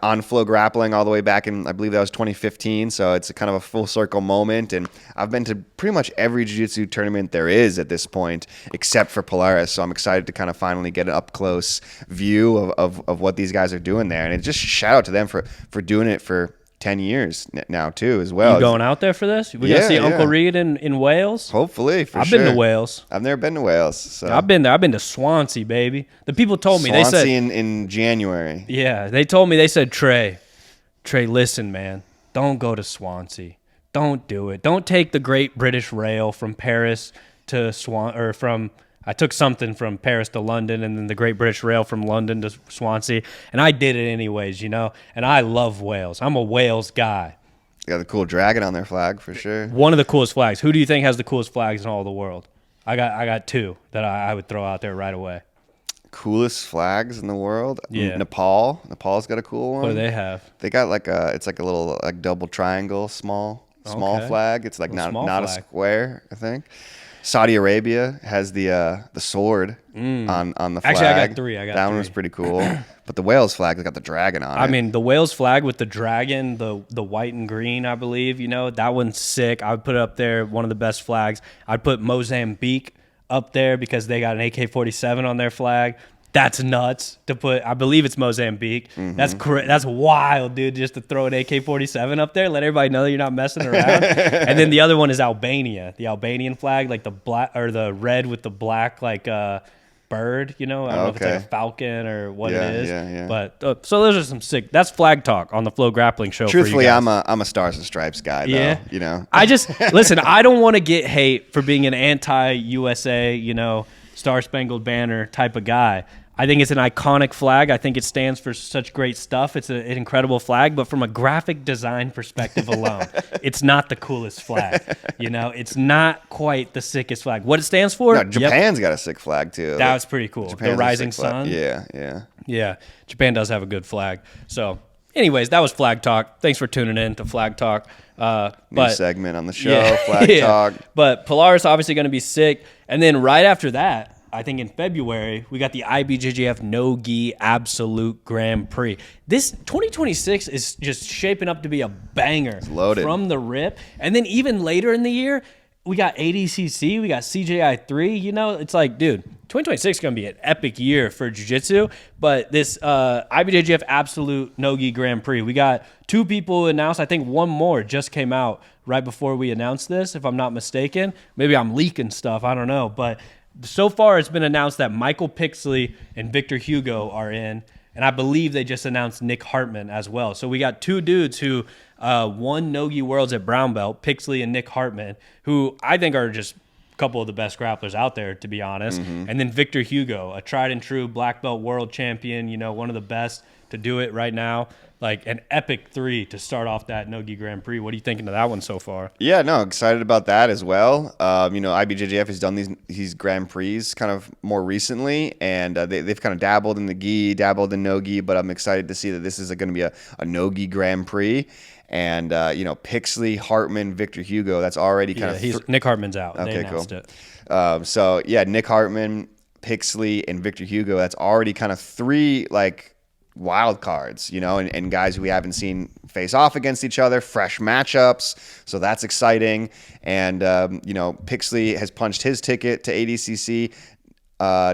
on FloGrappling all the way back in, I believe that was 2015. So it's a kind of a full circle moment, and I've been to pretty much every jiu-jitsu tournament there is at this point, except for Polaris. So I'm excited to kind of finally get an up close view of what these guys are doing there, and it just shout out to them for doing it for 10 years now too as well. You going out there for this? We gonna see Uncle Reed in Wales? Hopefully, I've been to Wales. I've never been to Wales. So. I've been there. I've been to Swansea, baby. The people told me. Swansea they said in January. Yeah, they told me. They said, Trey, listen, man, don't go to Swansea. Don't do it. Don't take the Great British Rail from Paris to I took something from Paris to London, and then the Great British Rail from London to Swansea, and I did it anyways, and I love Wales. I'm a Wales guy. Got the cool dragon on their flag for sure. One of the coolest flags. Who do you think has the coolest flags in all the world? I got two that I would throw out there right away. Coolest flags in the world? Yeah. Nepal. Nepal's got a cool one. What do they have? They got it's like a little like double triangle, small Okay. flag. It's like not a flag. square, I think. Saudi Arabia has the sword on the flag. Actually, I got three. That one was pretty cool. But the Wales flag has got the dragon on it. I mean, the Wales flag with the dragon, the white and green, I believe, that one's sick. I would put it up there, one of the best flags. I'd put Mozambique up there because they got an AK-47 on their flag. That's nuts to put. I believe it's Mozambique. Mm-hmm. That's wild, dude, just to throw an AK-47 up there, let everybody know that you're not messing around. And then the other one is Albania, the Albanian flag, like the black or the red with the black like bird, I don't know if it's like a falcon or what it is. Yeah. But so those are some sick. That's flag talk on the FloGrappling show. Truthfully, for you guys. I'm a Stars and Stripes guy, though. Yeah. I just listen. I don't want to get hate for being an anti-USA, Star Spangled Banner type of guy. I think it's an iconic flag. I think it stands for such great stuff. It's an incredible flag, but from a graphic design perspective alone, it's not the coolest flag. It's not quite the sickest flag. What it stands for? No, Japan's got a sick flag too. That was pretty cool. Japan's the rising sun. Yeah. Japan does have a good flag. So, anyways, that was Flag Talk. Thanks for tuning in to Flag Talk. New segment on the show, Flag Talk. But Polaris obviously going to be sick, and then right after that, I think in February, we got the IBJJF No-Gi Absolute Grand Prix. This 2026 is just shaping up to be a banger. It's loaded. From the rip. And then even later in the year, we got ADCC, we got CJI3. You know, it's like, dude, 2026 is going to be an epic year for jiu-jitsu. But this IBJJF Absolute No-Gi Grand Prix, we got 2 people announced. I think one more just came out right before we announced this, if I'm not mistaken. Maybe I'm leaking stuff. I don't know. But so far, it's been announced that Michael Pixley and Victor Hugo are in. And I believe they just announced Nick Hartman as well. So we got 2 dudes who won No-Gi Worlds at Brown Belt, Pixley and Nick Hartman, who I think are just a couple of the best grapplers out there, to be honest. And then Victor Hugo, a tried and true black belt world champion, you know, one of the best to do it right now. Like an epic 3 to start off that No-Gi Grand Prix. What are you thinking of that one so far? Yeah, no, excited about that as well. You know, IBJJF has done these Grand Prix kind of more recently, and they've kind of dabbled in the gi, dabbled in no-gi, but I'm excited to see that this is going to be a no-gi Grand Prix. And, you know, Pixley, Hartman, Victor Hugo, that's already kind of... Nick Hartman's out. Okay, they announced cool. it. So, yeah, Nick Hartman, Pixley, and Victor Hugo, that's already kind of 3, like, wild cards, you know, and guys we haven't seen face off against each other, fresh matchups. So that's exciting. And, you know, Pixley has punched his ticket to ADCC.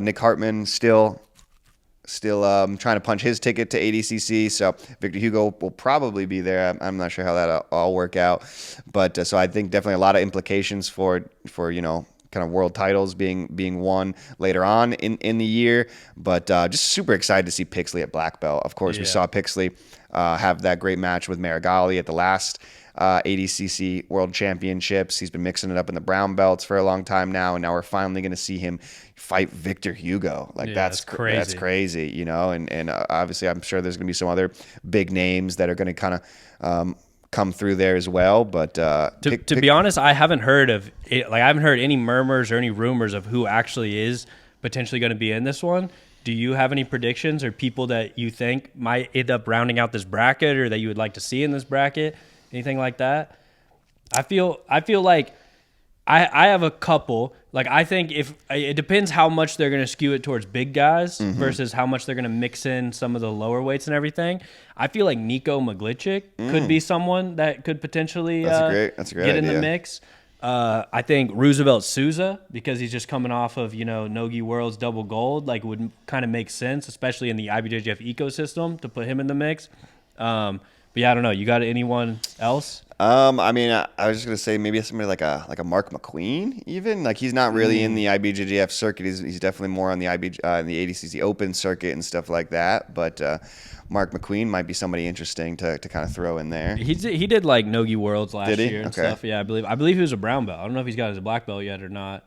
Nick Hartman still trying to punch his ticket to ADCC. So Victor Hugo will probably be there. I'm not sure how that all work out. But so I think definitely a lot of implications for, you know, kind of world titles being won later on in the year. But just super excited to see Pixley at black belt. Of course, we saw Pixley have that great match with Marigali at the last ADCC World Championships. He's been mixing it up in the brown belts for a long time now, and now we're finally going to see him fight Victor Hugo. Like that's crazy. That's crazy, you know. And obviously, I'm sure there's going to be some other big names that are going to kind of come through there as well. But to be honest, I haven't heard of it. Like I haven't heard any murmurs or any rumors of who actually is potentially going to be in this one. Do you have any predictions or people that you think might end up rounding out this bracket or that you would like to see in this bracket? Anything like that? I feel like I have a couple. Like I think if it depends how much they're going to skew it towards big guys versus how much they're going to mix in some of the lower weights and everything. I feel like Nico Magličić could be someone that could potentially that's a great get in idea. the mix. I think Roosevelt Souza, because he's just coming off of, you know, No-Gi Worlds double gold, like would kind of make sense, especially in the IBJJF ecosystem, to put him in the mix. But yeah, I don't know. You got anyone else? I mean, I was just gonna say maybe somebody like a Mark McQueen, even like he's not really in the IBJJF circuit. He's definitely more on the in the ADCC Open circuit and stuff like that. But Mark McQueen might be somebody interesting to kind of throw in there. He did like No-Gi Worlds last Did he? year and Okay. stuff. Yeah, I believe he was a brown belt. I don't know if he's got his black belt yet or not.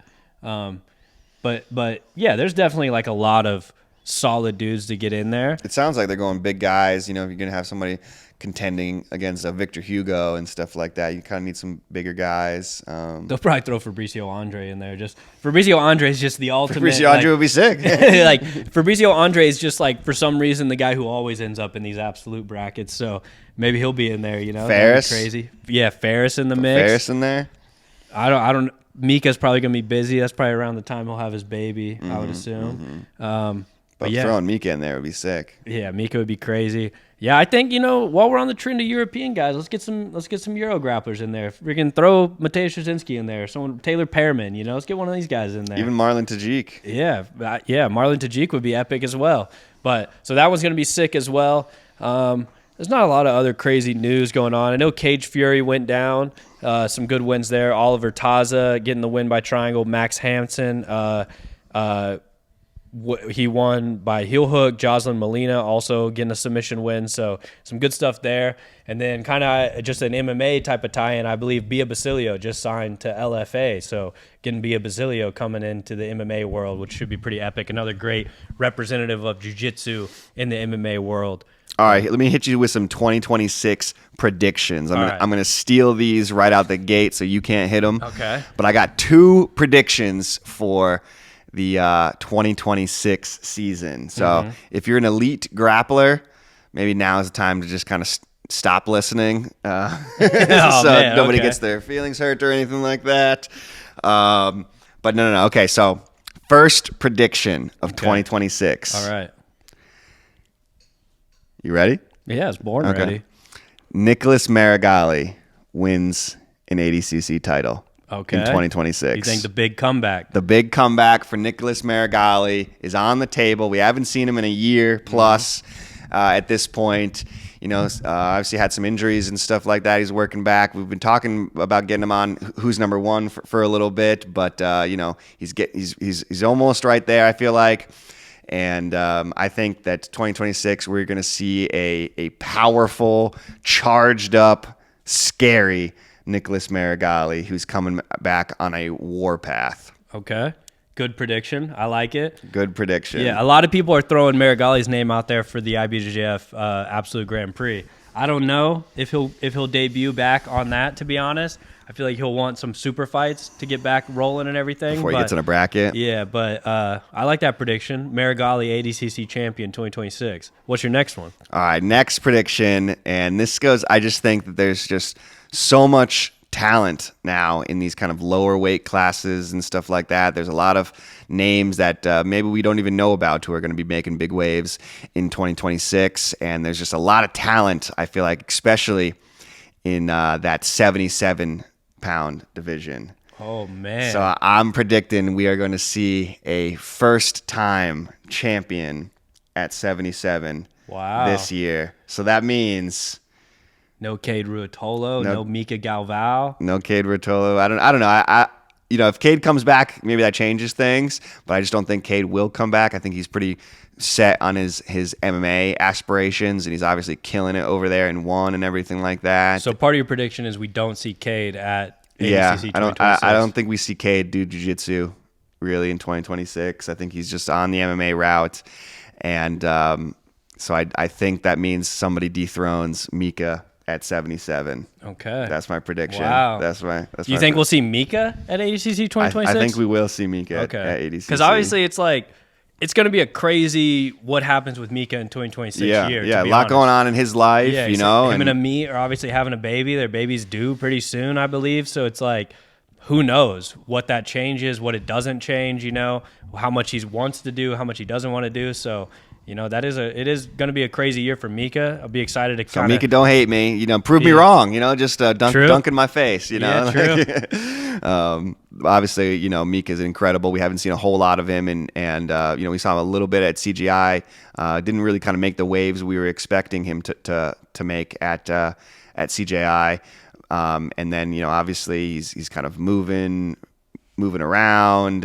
But yeah, there's definitely like a lot of solid dudes to get in there. It sounds like they're going big guys. You know, if you're gonna have somebody contending against a Victor Hugo and stuff like that, you kind of need some bigger guys. They'll probably throw Fabricio Andre in there. Just Fabricio Andre is just the ultimate. Fabricio Andre would be sick. Like Fabricio Andre is just like, for some reason, the guy who always ends up in these absolute brackets. So maybe he'll be in there. You know, Ferris? That'd be crazy. Yeah, Ferris in the mix. Ferris in there. I don't. Mika's probably gonna be busy. That's probably around the time he'll have his baby, I would assume. But yeah. throwing Mika in there would be sick. Yeah, Mika would be crazy. Yeah, I think, you know, while we're on the trend of European guys, let's get some Euro grapplers in there. If we can throw Mateusz Szczynski in there, Taylor Pearman, you know, let's get one of these guys in there. Even Marlon Tajik. Yeah, Marlon Tajik would be epic as well. But so that one's gonna be sick as well. There's not a lot of other crazy news going on. I know Cage Fury went down. Some good wins there. Oliver Taza getting the win by triangle. Max Hansen. He won by heel hook. Jocelyn Molina also getting a submission win. So some good stuff there. And then kind of just an MMA type of tie-in. I believe Bia Basilio just signed to LFA. So getting Bia Basilio coming into the MMA world, which should be pretty epic. Another great representative of jiu-jitsu in the MMA world. All right, let me hit you with some 2026 predictions. I'm going to steal these right out the gate so you can't hit them. Okay. But I got 2 predictions for the 2026 season. So if you're an elite grappler, maybe now is the time to just kind of stop listening nobody gets their feelings hurt or anything like that. But no. Okay, so first prediction of 2026. All right. You ready? Yeah, it's born ready. Nicholas Marigali wins an ADCC title. Okay. in 2026. You think the big comeback? The big comeback for Nicholas Marigali is on the table. We haven't seen him in a year plus at this point. Obviously had some injuries and stuff like that. He's working back. We've been talking about getting him on Who's Number One for a little bit, but he's almost right there, I feel like. And I think that 2026 we're going to see a powerful, charged up, scary Nicholas Marigali who's coming back on a warpath. Okay. Good prediction. I like it. Good prediction. Yeah, a lot of people are throwing Marigali's name out there for the IBJJF Absolute Grand Prix. I don't know if he'll debut back on that, to be honest. I feel like he'll want some super fights to get back rolling and everything. Before he gets in a bracket. Yeah, but I like that prediction. Marigali, ADCC champion 2026. What's your next one? All right, next prediction. And this goes, I just think that there's just so much talent now in these kind of lower weight classes and stuff like that. There's a lot of names that maybe we don't even know about who are going to be making big waves in 2026. And there's just a lot of talent, I feel like, especially in that 77-pound division. Oh, man. So I'm predicting we are going to see a first-time champion at 77 this year. So that means... No Cade Ruotolo, no Mika Galvao. No Cade Ruotolo. I don't know. I if Cade comes back, maybe that changes things, but I just don't think Cade will come back. I think he's pretty set on his MMA aspirations, and he's obviously killing it over there and won and everything like that. So part of your prediction is we don't see Cade at ADCC 2026. I don't think we see Cade do jiu-jitsu really in 2026. I think he's just on the MMA route, and so I think that means somebody dethrones Mika at 77. Okay. That's my prediction. Wow. Do you think we'll see Mika at ADCC 2026? I think we will see Mika at ADCC. Because obviously it's like, it's going to be a crazy what happens with Mika in 2026 year. Yeah, a lot going on in his life, Him and Amit are obviously having a baby. Their baby's due pretty soon, I believe. So it's like, who knows what that changes, what it doesn't change, how much he wants to do, how much he doesn't want to do. So... it is going to be a crazy year for Mika. I'll be excited to kind of... Mika, don't hate me. Prove me wrong. Just dunk in my face. Yeah, true. Obviously, Mika's incredible. We haven't seen a whole lot of him, and we saw him a little bit at CGI. Didn't really kind of make the waves we were expecting him to make at CGI. And then, obviously, he's kind of moving around,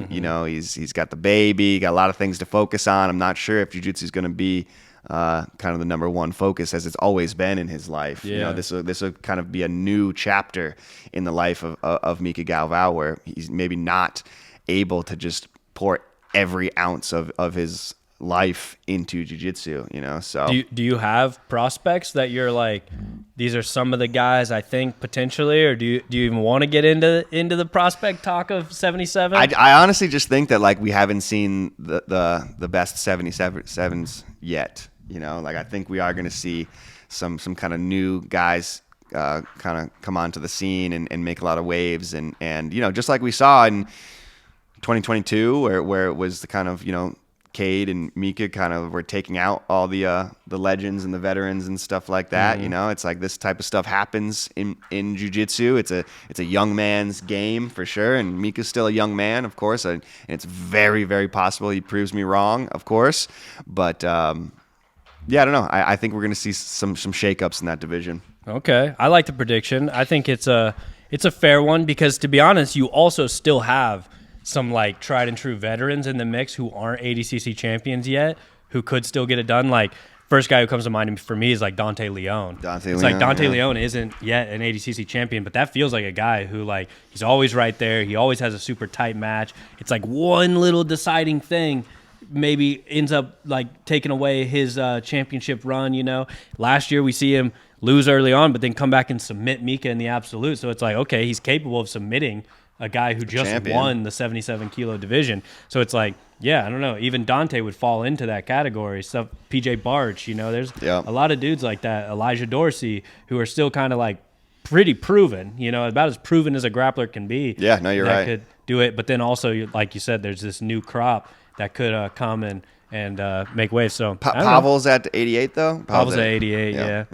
he's got the baby, got a lot of things to focus on. I'm not sure if jiu-jitsu is going to be kind of the number one focus as it's always been in his life. Yeah. This will kind of be a new chapter in the life of Mika Galvao, where he's maybe not able to just pour every ounce of his life into jiu-jitsu, so do you have prospects that you're like, these are some of the guys I think potentially, or do you even want to get into the prospect talk of 77? I honestly just think that we haven't seen the best 77s yet, I think we are going to see some kind of new guys kind of come onto the scene and make a lot of waves, and just like we saw in 2022 where it was the kind of Cade and Mika kind of were taking out all the legends and the veterans and stuff like that. It's like this type of stuff happens in jiu-jitsu. It's a young man's game for sure, and Mika's still a young man, of course, and it's very, very possible he proves me wrong, of course. But I don't know. I think we're going to see some shakeups in that division. Okay, I like the prediction. I think it's a fair one because, to be honest, you also still have some tried and true veterans in the mix who aren't ADCC champions yet, who could still get it done. First guy who comes to mind for me is Dante Leon. Dante Leon isn't yet an ADCC champion, but that feels like a guy who he's always right there. He always has a super tight match. It's one little deciding thing maybe ends up taking away his championship run. Last year we see him lose early on, but then come back and submit Mika in the absolute. So it's okay, he's capable of submitting a guy who just won the 77 kilo division. So it's I don't know. Even Dante would fall into that category. Stuff PJ Barch, there's a lot of dudes like that. Elijah Dorsey, who are still kind of pretty proven, about as proven as a grappler can be. Yeah, no, you're right. Could do it. But then also, like you said, there's this new crop that could come and make waves. So Pavel's at 88 though. Pavel's at 88, yeah.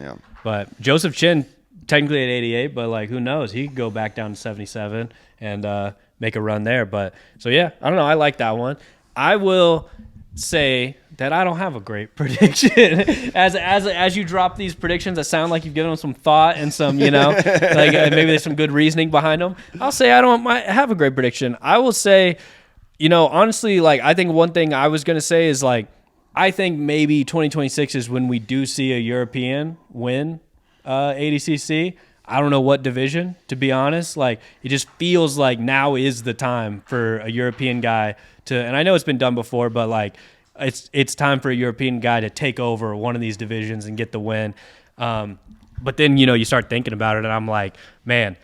But Joseph Chin technically at 88, but like who knows? He could go back down to 77 and make a run there. But so yeah, I don't know. I like that one. I will say that I don't have a great prediction. as you drop these predictions that sound like you've given them some thought and some, like maybe there's some good reasoning behind them. I'll say I don't have a great prediction. I will say, honestly, like I think one thing I was going to say is like I think maybe 2026 is when we do see a European win ADCC. I don't know what division, to be honest. Like it just feels like now is the time for a European guy to, and I know it's been done before, but like it's time for a European guy to take over one of these divisions and get the win. But then, you start thinking about it and I'm like, man,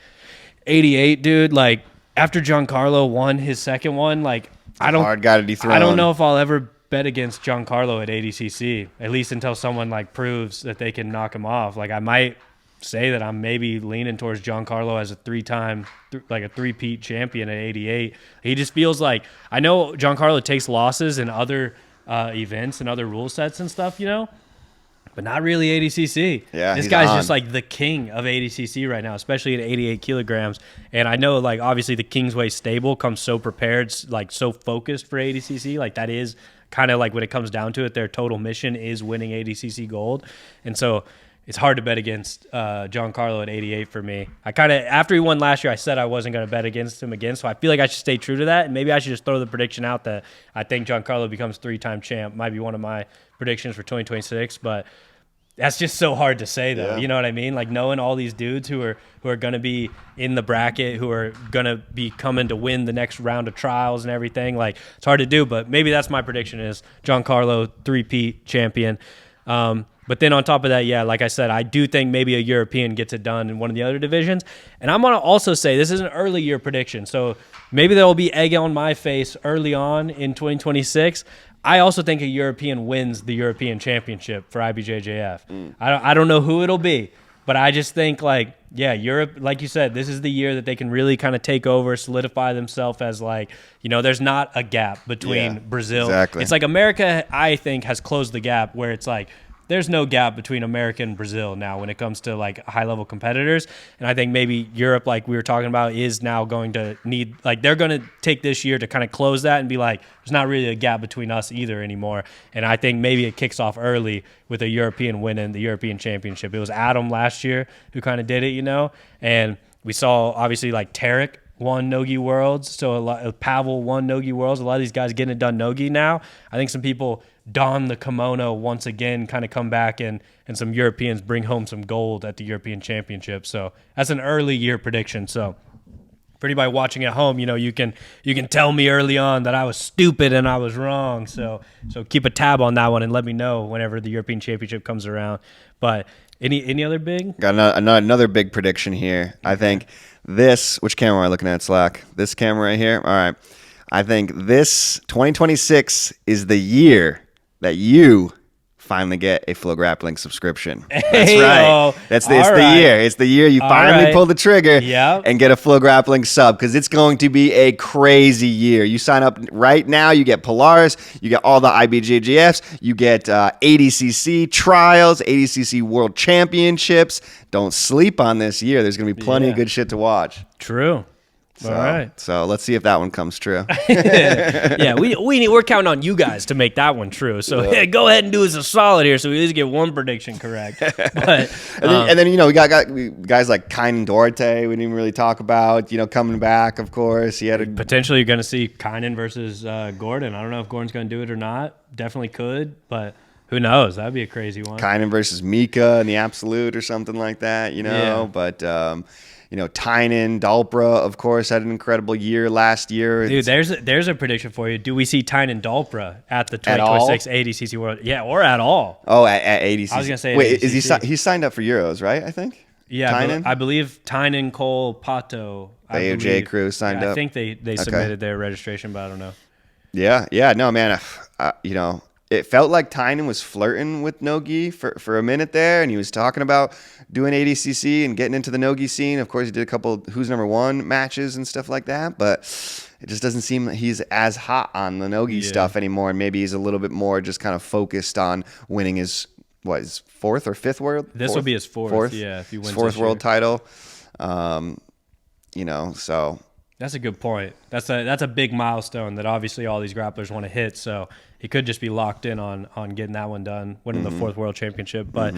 88, dude, like after Giancarlo won his second one, like hard guy to dethrone. I don't know if I'll ever bet against Giancarlo at ADCC, at least until someone like proves that they can knock him off. Like I might say that I'm maybe leaning towards Giancarlo as a three-peat champion at 88. He just feels like, I know Giancarlo takes losses in other events and other rule sets and stuff, but not really ADCC. Yeah, this guy's just like the king of ADCC right now, especially at 88 kilograms. And I know like obviously the Kingsway stable comes so prepared, like so focused for ADCC. Like that is kind of like when it comes down to it, their total mission is winning ADCC gold. And so it's hard to bet against Giancarlo at 88 for me. I kind of, after he won last year, I said I wasn't going to bet against him again, so I feel like I should stay true to that, and maybe I should just throw the prediction out that I think Giancarlo becomes three-time champ. Might be one of my predictions for 2026, but that's just so hard to say, though. Yeah. You know what I mean? Like knowing all these dudes who are going to be in the bracket, who are going to be coming to win the next round of trials and everything, like it's hard to do, but maybe that's my prediction is Giancarlo, three-peat champion. But then on top of that, yeah, like I said, I do think maybe a European gets it done in one of the other divisions. And I'm going to also say this is an early year prediction. So maybe there will be egg on my face early on in 2026. I also think a European wins the European Championship for IBJJF. I don't know who it'll be, but I just think like, yeah, Europe, like you said, this is the year that they can really kind of take over, solidify themselves as like, there's not a gap between Brazil. Exactly. It's like America, I think, has closed the gap where it's like, there's no gap between America and Brazil now when it comes to like high-level competitors. And I think maybe Europe, like we were talking about, is now going to need, like they're going to take this year to kind of close that and be like, there's not really a gap between us either anymore. And I think maybe it kicks off early with a European winning the European Championship. It was Adam last year who kind of did it, and we saw obviously like Tarek won Nogi Worlds. So Pavel won Nogi Worlds. A lot of these guys getting it done Nogi now. I think some people don the kimono once again, kind of come back and some Europeans bring home some gold at the European Championship. So that's an early year prediction. So for anybody watching at home, you can tell me early on that I was stupid and I was wrong. So keep a tab on that one and let me know whenever the European Championship comes around. But any other big? Got another big prediction here. I think which camera am I looking at, Slack? This camera right here? All right. I think this 2026 is the year that you finally get a FloGrappling subscription. That's right. It's the year. It's the year you finally pull the trigger and get a FloGrappling sub, because it's going to be a crazy year. You sign up right now, you get Polaris, you get all the IBJJFs, you get ADCC trials, ADCC World Championships. Don't sleep on this year. There's going to be plenty of good shit to watch. True. All right. So let's see if that one comes true. Yeah, we're counting on you guys to make that one true. So go ahead and do us a solid here, so we at least get one prediction correct. But and then we got guys like Kynan Duarte. We didn't really talk about. Coming back, of course. He had potentially you're going to see Kynan versus Gordon. I don't know if Gordon's going to do it or not. Definitely could, but who knows? That'd be a crazy one. Kynan versus Mika in the Absolute or something like that. But. Tynan, Dalpra, of course, had an incredible year last year. Dude, there's a prediction for you. Do we see Tynan Dalpra at the 2026 ADCC World? Yeah, or at all. Oh, at ADCC. I was going to say wait, is he signed up for Euros, right, I think? Yeah, Tynan? I believe Tynan, Cole, Pato. The AOJ crew signed up. I think they submitted their registration, but I don't know. Yeah. No, man, it felt like Tynan was flirting with Nogi for a minute there, and he was talking about doing ADCC and getting into the Nogi scene. Of course, he did a couple Who's Number One matches and stuff like that, but it just doesn't seem like he's as hot on the Nogi stuff anymore, and maybe he's a little bit more just kind of focused on winning his his fourth or fifth world. This will be his fourth. Yeah, if he wins his fourth this world year. title. So That's a good point. That's a big milestone that obviously all these grapplers want to hit. So he could just be locked in on getting that one done, winning the fourth world championship. But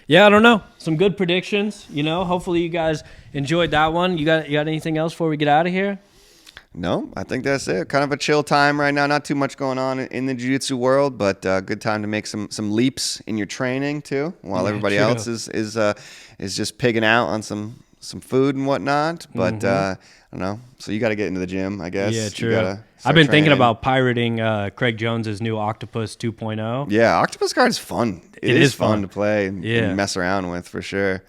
yeah, I don't know. Some good predictions. Hopefully you guys enjoyed that one. You got anything else before we get out of here? No, I think that's it. Kind of a chill time right now. Not too much going on in the jiu-jitsu world, but good time to make some leaps in your training too, while everybody else is just pigging out on some food and whatnot. But I don't know. So you got to get into the gym, I guess. Yeah, true. I've been thinking about pirating Craig Jones's new Octopus 2.0. Yeah, Octopus Guard is fun. It is fun to play and mess around with for sure.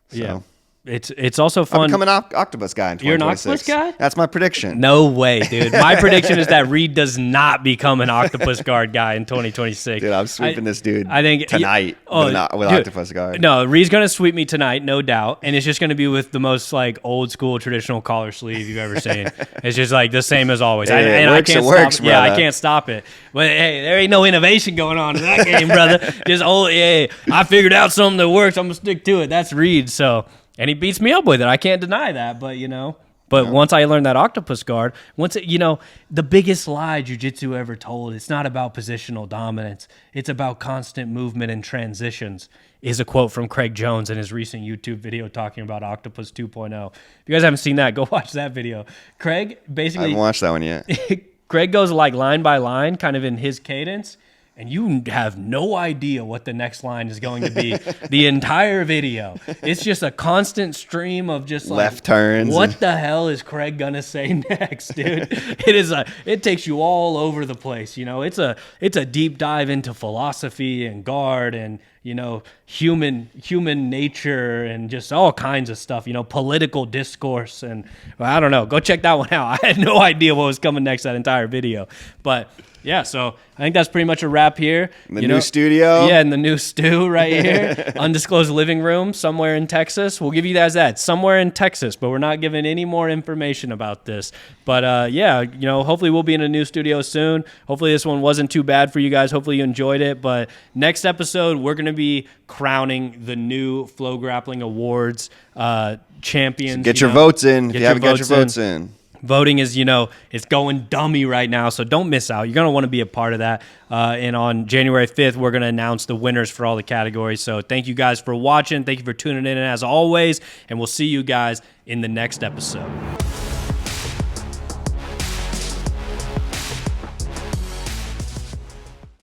So. Yeah. It's also fun. I'm becoming an octopus guy in 2026. You're an octopus guy? That's my prediction. No way, dude. My prediction is that Reed does not become an octopus guard guy in 2026. Dude, I'm sweeping this dude tdude tonight with octopus guard. No, Reed's going to sweep me tonight, no doubt. And it's just going to be with the most old school traditional collar sleeve you've ever seen. It's just the same as always. It works, Yeah, I can't stop it. But hey, there ain't no innovation going on in that game, brother. Just I figured out something that works. I'm going to stick to it. That's Reed. So... And he beats me up with it. I can't deny that, but once I learned that octopus guard, the biggest lie jiu-jitsu ever told, it's not about positional dominance. It's about constant movement and transitions, is a quote from Craig Jones in his recent YouTube video talking about Octopus 2.0. If you guys haven't seen that, go watch that video. Craig basically... I haven't watched that one yet. Craig goes line by line, kind of in his cadence, and you have no idea what the next line is going to be the entire video. It's just a constant stream of just left turns. What the hell is Craig gonna say next, dude? It takes you all over the place. It's a deep dive into philosophy and guard and human nature and just all kinds of stuff. Political discourse and I don't know. Go check that one out. I had no idea what was coming next that entire video, but. Yeah, so I think that's pretty much a wrap here. In the new studio? Yeah, in the new stew right here. Undisclosed living room somewhere in Texas. We'll give you guys that. Somewhere in Texas, but we're not giving any more information about this. But hopefully we'll be in a new studio soon. Hopefully this one wasn't too bad for you guys. Hopefully you enjoyed it. But next episode, we're going to be crowning the new FloGrappling Awards champions. So get your votes in if you haven't got your votes in. Voting is, it's going dummy right now, so don't miss out. You're going to want to be a part of that. And on January 5th, we're going to announce the winners for all the categories. So thank you guys for watching. Thank you for tuning in, as always. And we'll see you guys in the next episode.